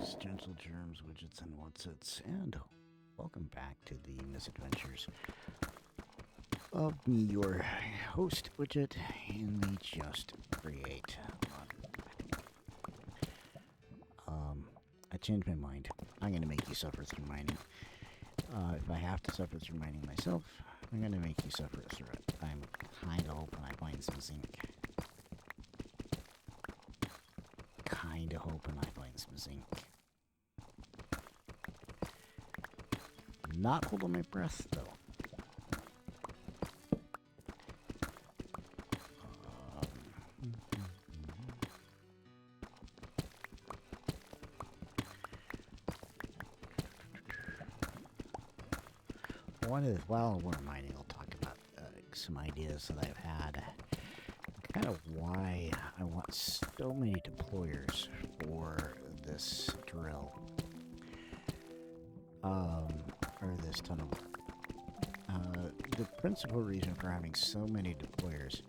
Greetings, gentle germs, widgets, and whatsits, and welcome back to the misadventures of me, your host, Widgett, in the Just Create mod. I changed my mind. I'm going to make you suffer through mining. If I have to suffer through mining myself, I'm going to make you suffer through it. I'm kind of hoping I find some zinc. Kind of hoping I find some zinc. Not holding my breath, though. While we're mining, I'll talk about some ideas that I've had. Kind of why I want so many deployers for this drill. Or this tunnel. The principal reason for having so many deployers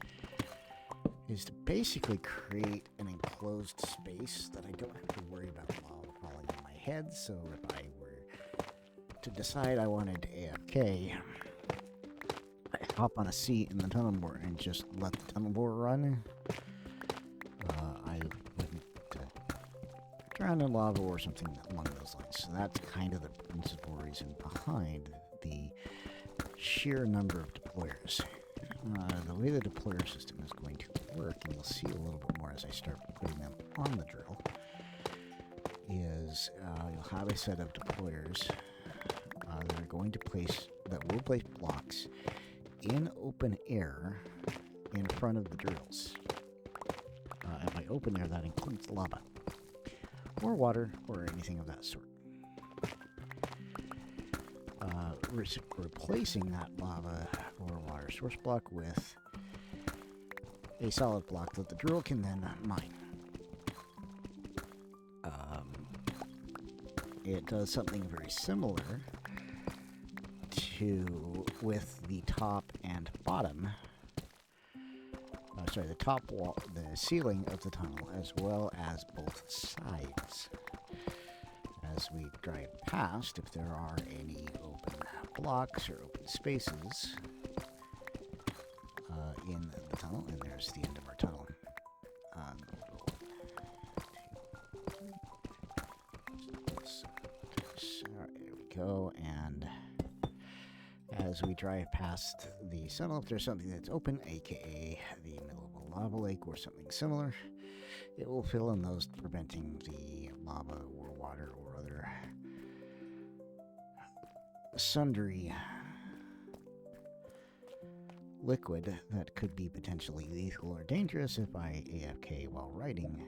is to basically create an enclosed space that I don't have to worry about lava falling on my head. So if I were to decide I wanted AFK, I hop on a seat in the tunnel bore and just let the tunnel bore run. I wouldn't drown in lava or something along those lines. So that's kind of the principal reason behind the sheer number of deployers. The way the deployer system is going to work, and you'll see a little bit more as I start putting them on the drill, is you'll have a set of deployers that are going to will place blocks in open air in front of the drills. And by open air, that includes lava, or water, or anything of that sort. Replacing that lava or water source block with a solid block that the drill can then mine. It does something very similar with the top and bottom. The top wall, the ceiling of the tunnel, as well as both sides. As we drive past, if there are any open blocks or open spaces in the tunnel, and there's the end of our tunnel. There we go, and as we drive past the tunnel, if there's something that's open, aka the middle of a lava lake or something similar, it will fill in those, preventing the lava or water or other sundry liquid that could be potentially lethal or dangerous if I AFK while riding.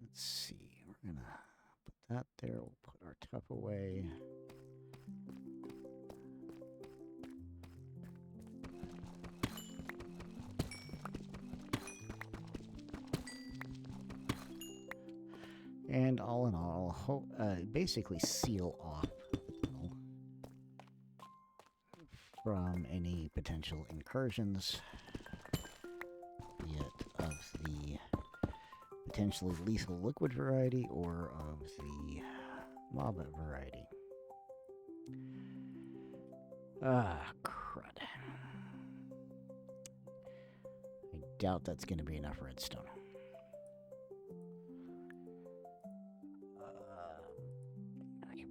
Let's see, we're gonna put that there, we'll put our tuff away. And all in all, basically seal off from any potential incursions, be it of the potentially lethal liquid variety or of the lava variety. Crud. I doubt that's going to be enough redstone. I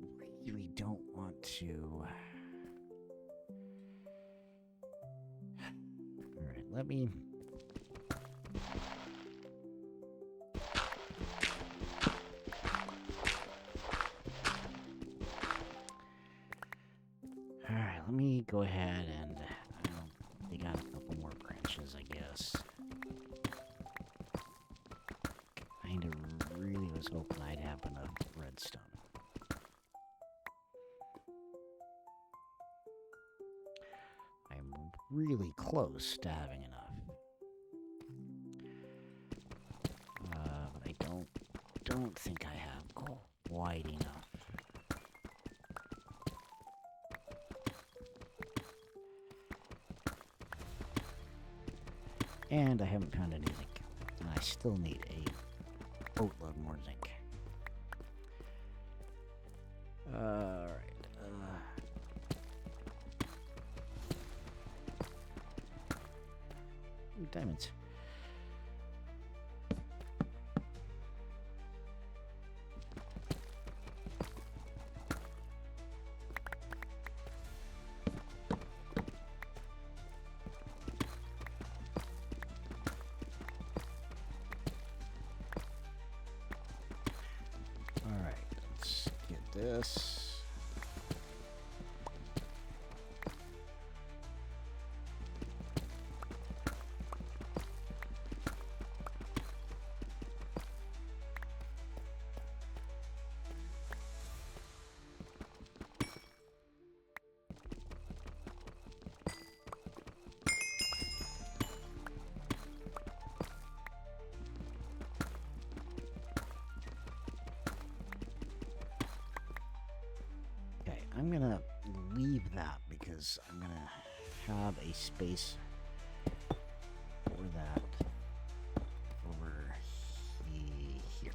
really don't want to. Alright, let me. Alright, let me go ahead and dig out a couple more branches, I guess. Kinda really was hoping I'd have enough redstone. I'm really close to having enough. But I don't think I have quite enough. And I haven't found anything. still need a boatload more zinc. Alright. Ooh, diamonds. Alright, let's get this. I'm gonna leave that because I'm gonna have a space for that over here.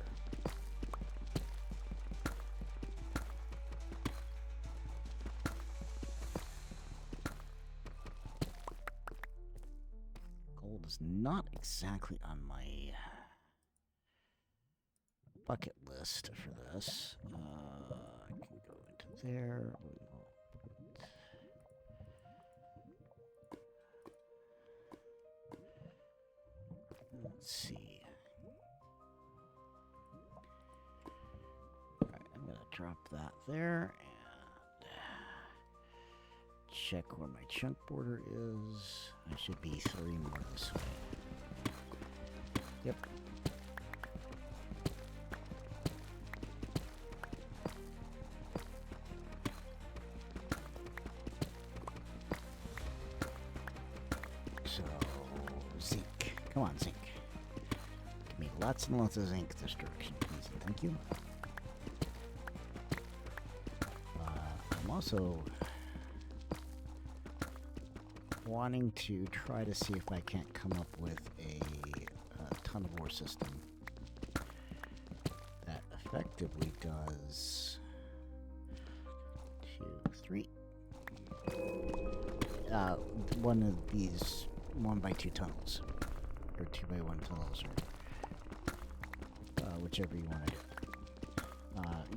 Gold is not exactly on my bucket list for this. I can go into there. Let's see. Alright, I'm gonna drop that there and check where my chunk border is. I should be 3 more this way. Yep. So, zinc. Come on, zinc. Give me lots and lots of zinc this direction, please and thank you. I'm also wanting to try to see if I can't come up with a tunnel system that effectively does 2, 3. One of these 1x2 tunnels, or 2x1 tunnels, or whichever you want to do.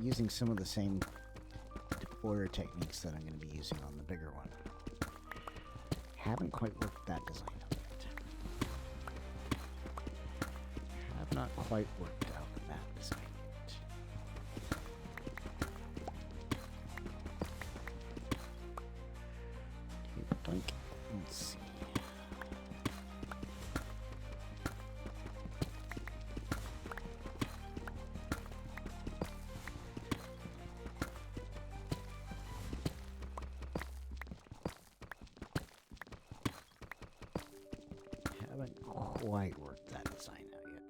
Using some of the same deployer techniques that I'm going to be using on the bigger one. Haven't quite worked that design out yet. Have not quite worked out that design yet. Doink. Let's see. Haven't quite worked that design out yet.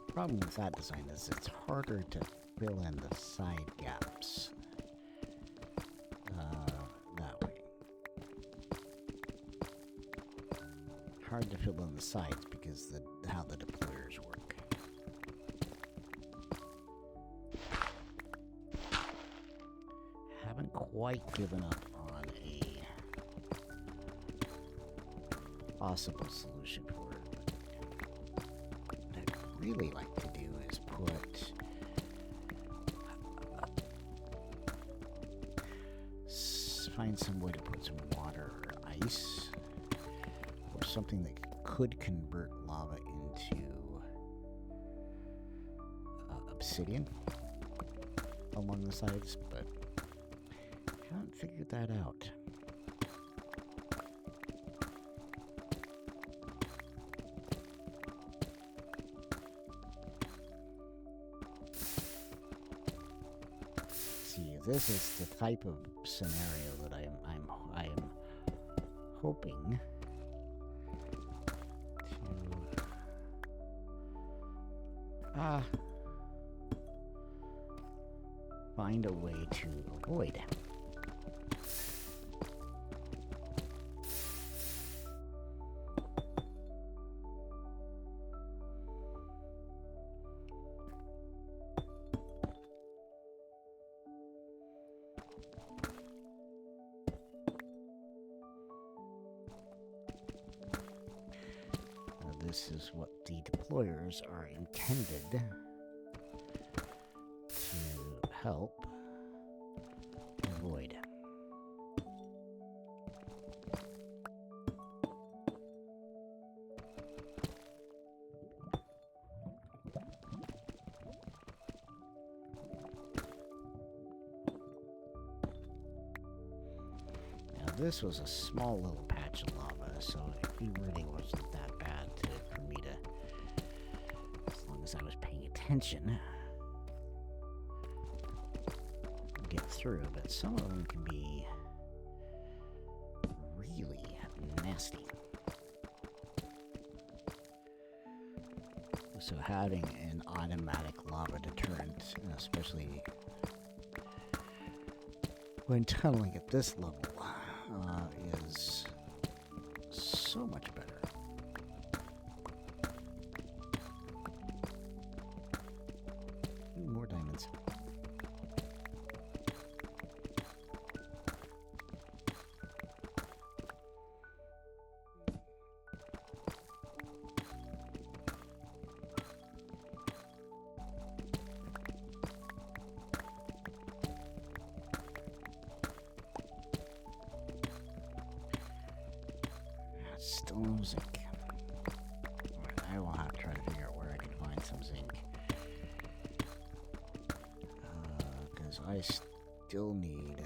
The problem with that design is it's harder to fill in the side gaps that way. Hard to fill in the sides because how the deployers work. Haven't quite given up on a possible solution for it. What I'd really like to do is find some way to put some water or ice or something that could convert lava into obsidian along the sides, but haven't figured that out. This is the type of scenario that I am hoping to find a way to avoid. this is what the deployers are intended to help avoid. This was a small little patch of lava, so it really wasn't that bad for me to, as long as I was paying attention, get through. But some of them can be really nasty. So having an automatic lava deterrent, especially when tunneling at this level, is so much better. More diamonds. Still no zinc. I will have to try to figure out where I can find some zinc. Because I still need...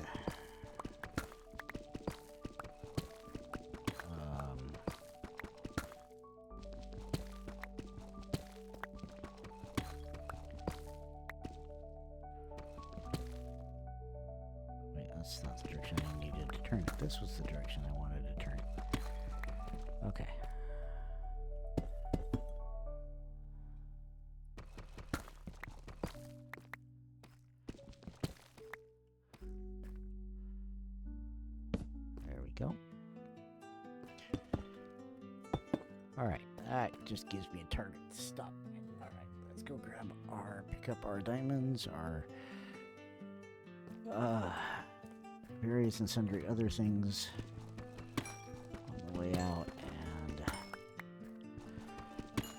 wait, that's not the direction I needed to turn. This was the direction I wanted to turn. Okay. There we go. Alright, that just gives me a target to stop. Alright, let's go grab pick up our diamonds, our various and sundry other things on the way out.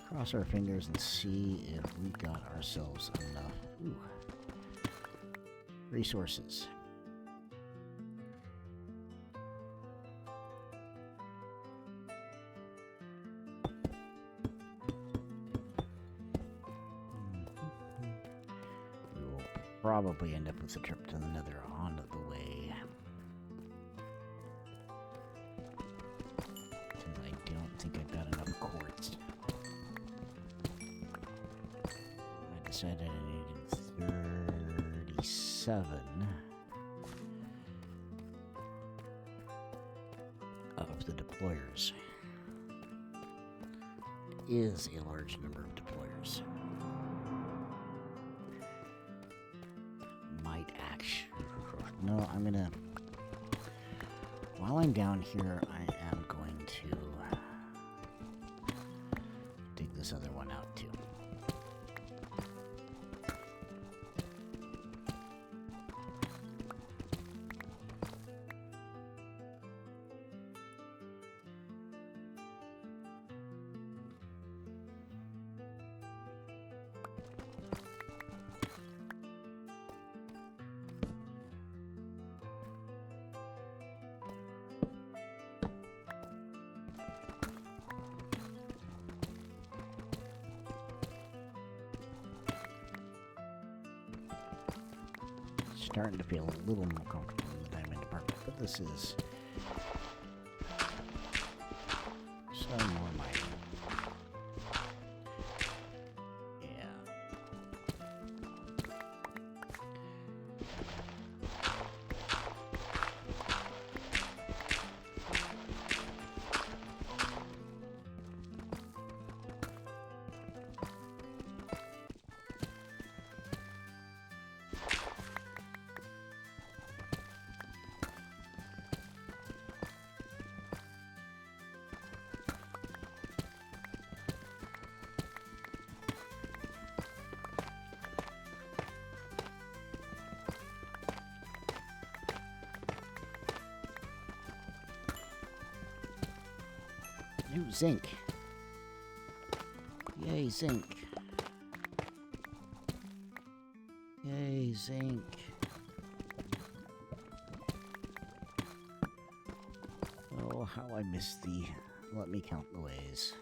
Cross our fingers and see if we got ourselves enough resources. We will probably end up with a trip to the Nether on the way. Because I don't think I've got enough quartz. Decided I needed 37 of the deployers. It is a large number of deployers. Might actually... No, I'm gonna... While I'm down here, I am going to dig this other one out too. Starting to feel a little more comfortable in the diamond department, but this is so more mining. New zinc. Yay, zinc. Yay, zinc. Oh, how I miss the... Let me count the ways.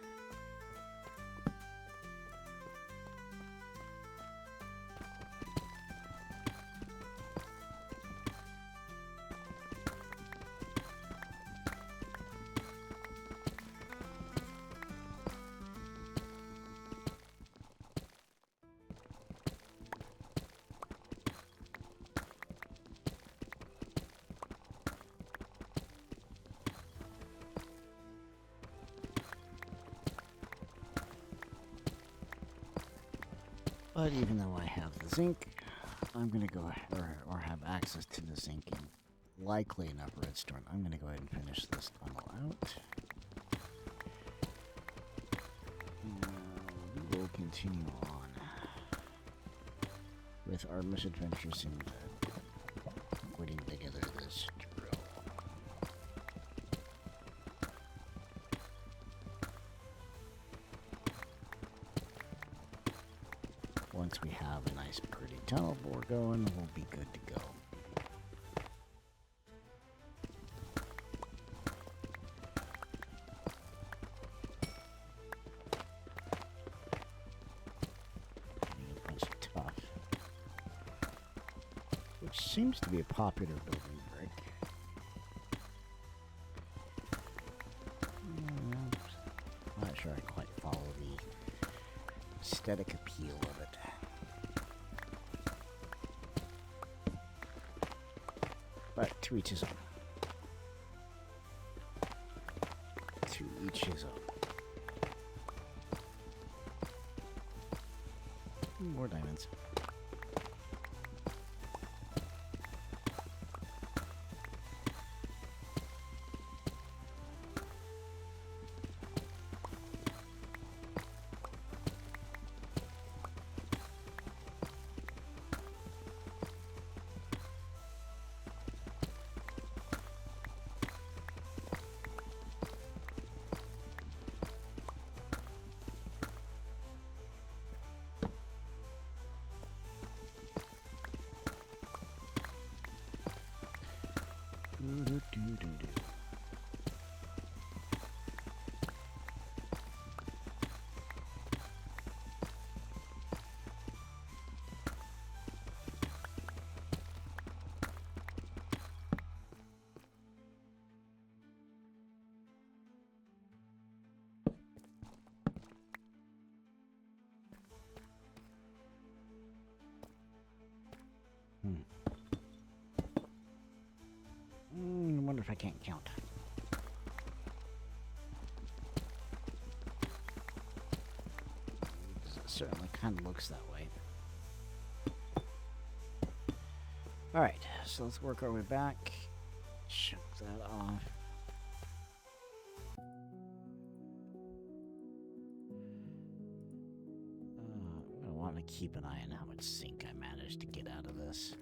But even though I have the zinc, I'm going to go ahead, or have access to the zinc and likely enough redstone. I'm going to go ahead and finish this tunnel out. We will continue on with our misadventures in putting together this drill. Once we have a nice pretty tunnel bore going, we'll be good to go. Getting a bunch of tough, which seems to be a popular building brick. I'm not sure I quite follow the aesthetic appeal of it. But to each his own. To each his own. More diamonds. I wonder if I can't count. It certainly kind of looks that way. Alright, so let's work our way back. Shut that off. I want to keep an eye on how much zinc I managed to get out of this.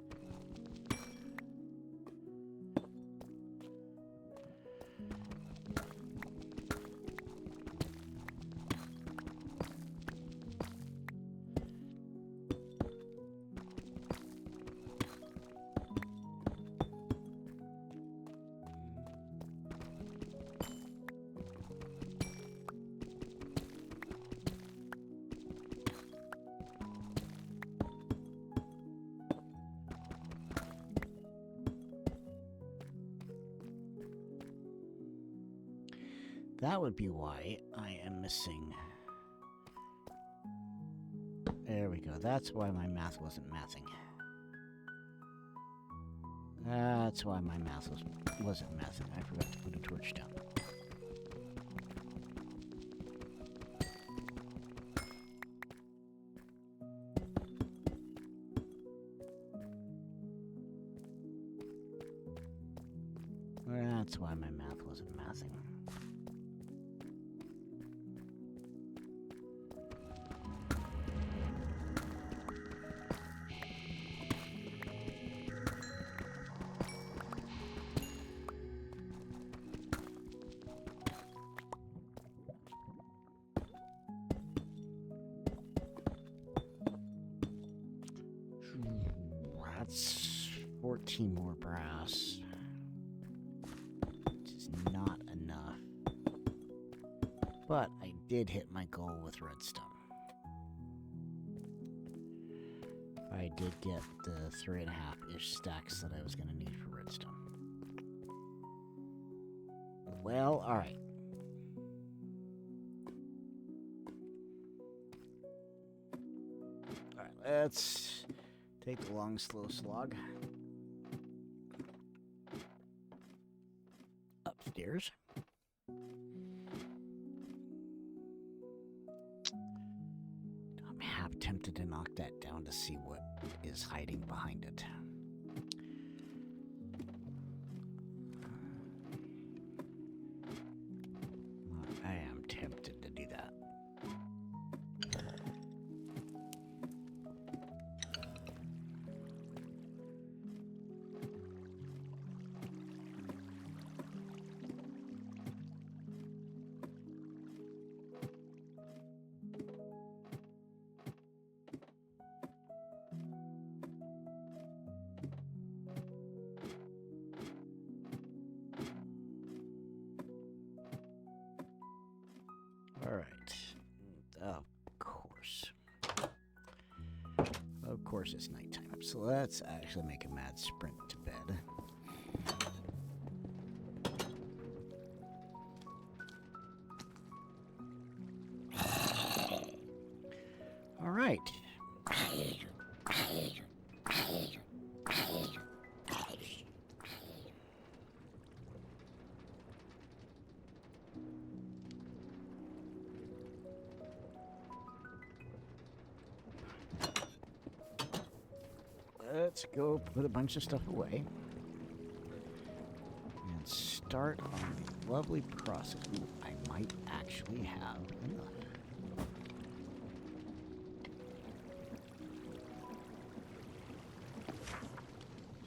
That would be why I am missing. There we go. That's why my math wasn't mathing. That's why my math wasn't mathing. I forgot to put a torch down. That's why my math wasn't mathing. That's 14 more brass, which is not enough. But I did hit my goal with redstone. I did get the 3.5-ish stacks that I was going to need for redstone. Well, alright. Alright, let's take the long, slow slog upstairs. I'm half tempted to knock that down to see what is hiding behind it. I am tempted to do that. All right. Of course. Of course it's nighttime. So let's actually make a mad sprint to bed. All right. Let's go put a bunch of stuff away and start on the lovely process. Ooh, I might actually have enough.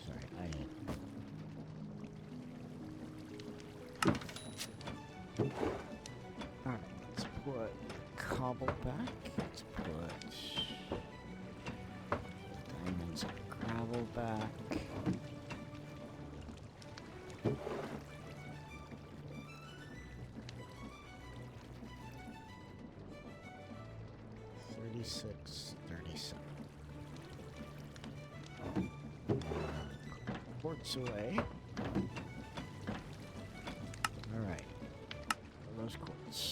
Sorry, Alright, let's put cobble back. Let's put diamonds and gravel back. $36, $37. Quartz away. All right, those quartz.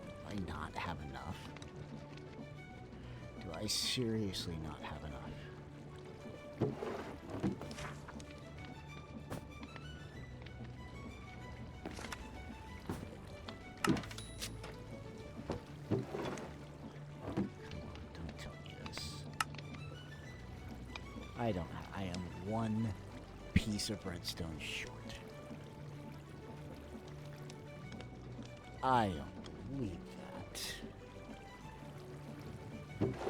Do I not have enough? Do I seriously not have enough? Don't tell me this. I don't have. I am one piece of redstone short. I don't believe that.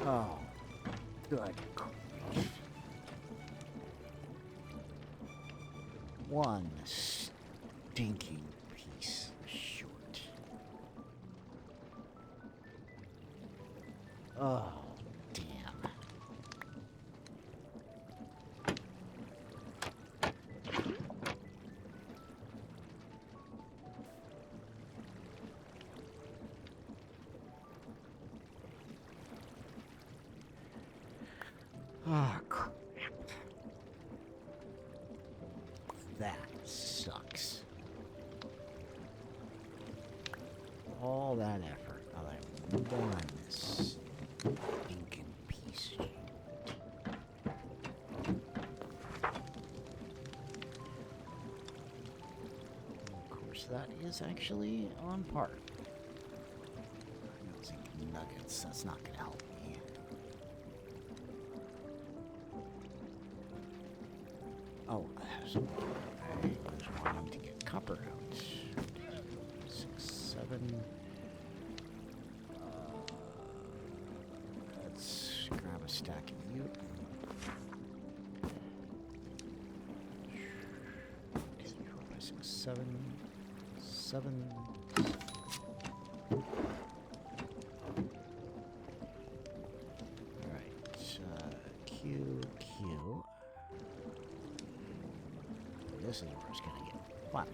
Oh, good grief. One stinking piece short. Oh, damn. Oh, crap. That sucks. All that effort on that one stinking piece. Of course, that is actually on par. Using nuggets, that's not going to help me. Oh, I was wanting to get copper out. 6, 7. Let's grab a stack of you. 2, 3, 4, 5, 6, 7. 7. Alright. this is where it's gonna get fun.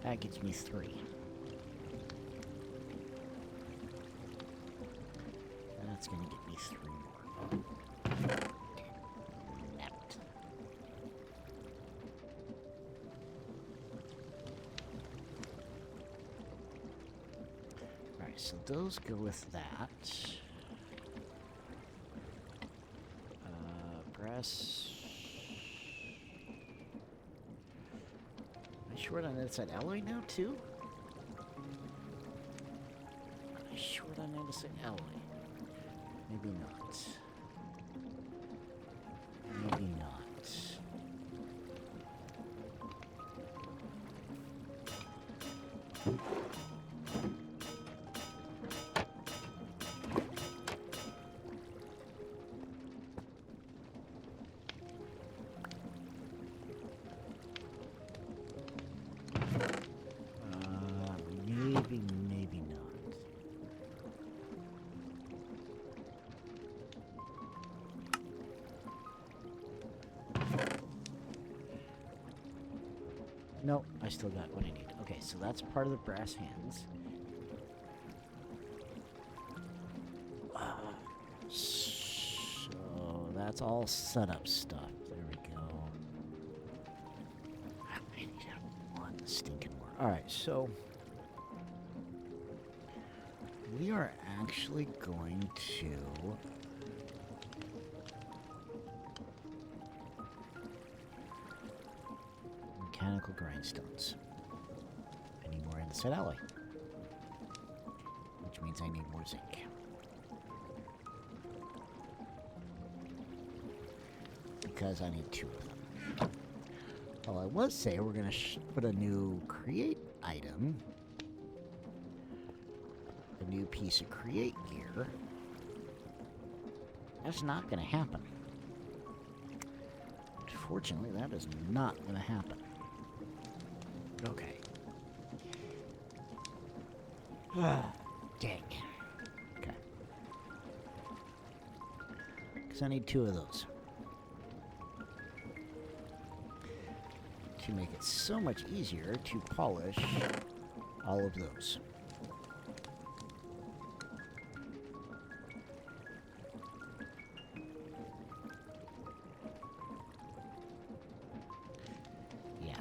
That gets me 3. That's gonna get me 3 more. Damn it. Alright, so those go with that. Brass. Am I short on that alloy now, too? Am I short on that alloy? Maybe not. Maybe not. Maybe not. No, I still got what I need. Okay, so that's part of the brass hands. So that's all setup stuff. There we go. I need one stinking more. Alright, so we are actually going to mechanical grindstones. I need more andesite alloy, which means I need more zinc. Because I need 2 of them. Well, I was say we're going to put a new create item, a new piece of create gear. That's not going to happen. Unfortunately, that is not going to happen. Okay. Dang. Okay. Because I need 2 of those. To make it so much easier to polish all of those. Yeah.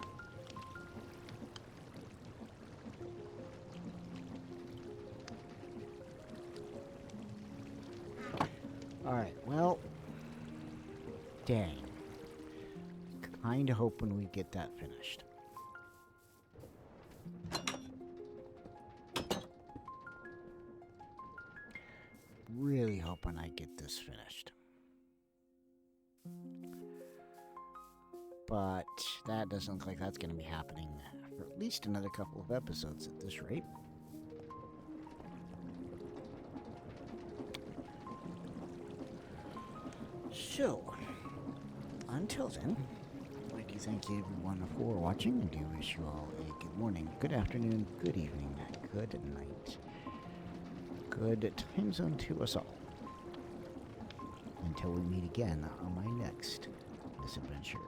Alright, well, dang. Kinda hoping we get that finished. Really hoping I get this finished. But that doesn't look like that's going to be happening for at least another couple of episodes at this rate. So, until then, I'd like to thank you everyone for watching, and do wish you all a good morning, good afternoon, good evening, good night, good time zone to us all. Until we meet again on my next misadventure.